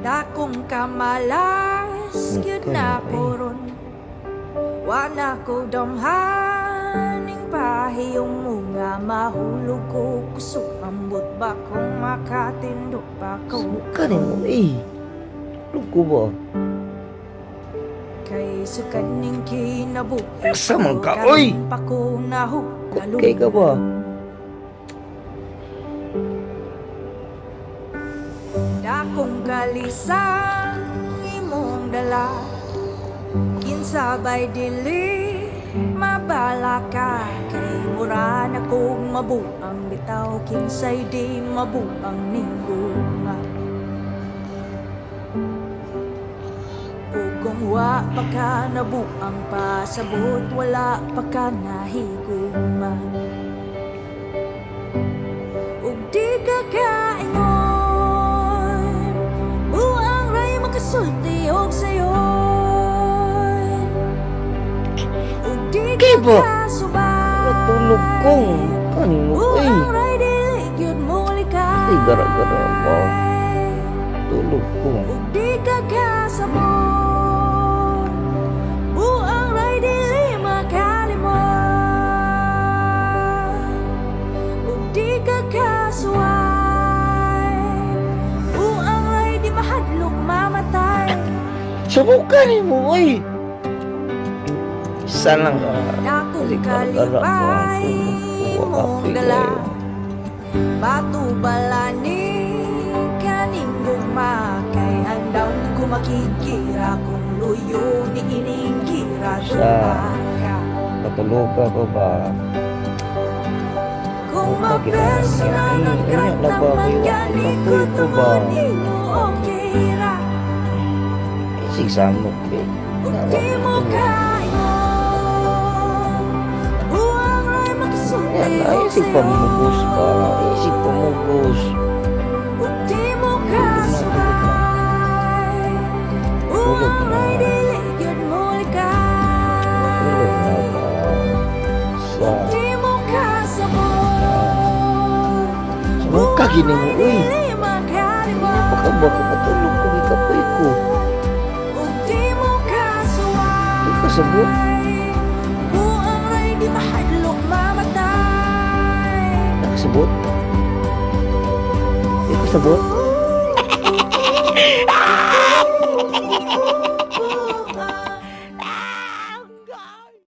Dakong kamalas gyud na ko ron, wana ko damhaning pahiyong mo nga mahulog ko kusog ambot ba kung makatindog pa ko. Suka rin mo luko ba? Kay sukad ning kinabuhi Asa man ka, oy? pa ko nahu Kay ka ba? Dakong kalisang imong dala, kinsabay dili mabala ka. Kay mura na kong mabuang bitaw, kinsay di mabuang ninggunga. Kung wa pa ka nabuang pasabot, wala pa ka nahiguma. Ug di ka kaingon, buang ray makasulti og sayon. Ug di ka Kibo! kasubay, Matulog kong kanimo buang ray dili gyud mo likay. gara-gara ba? Tulog ko. Ug di ka kasabot, buang ray dili makalimot. Ug di ka kasuway, buang ray di mahadlok mamatay. Subukan mo Isa lang ka. Dakong Gara-gara ba? kalipay mong dala, batu balani kaning gugma. Kay andaw ko makikira kung luyo ni iningira Sa- ka. Patulog ka ba ba? Kung Huwag ka mapersonalan kinakain. ka Ano, naman nababayo gani ako ko ito ba? tumanino okay ra. Sigsamok eh. Ug di mo kayon, buang ray makasulti Yan, og isip sayo. pamugos ka. Isip pamugos. Ug di mo kasubay, buang ray dili gyud mo likay. Tulog na ba? Sa... Di mo kasabot, Subukan ka gini mo dili makalimot. Baka ba ka patulog ko? Ikapoy ko. Ug di mo kasuway, Ikaw kasabot. buang ray di mahadlok mamatay. Nakasabot? Ikaw kasabot?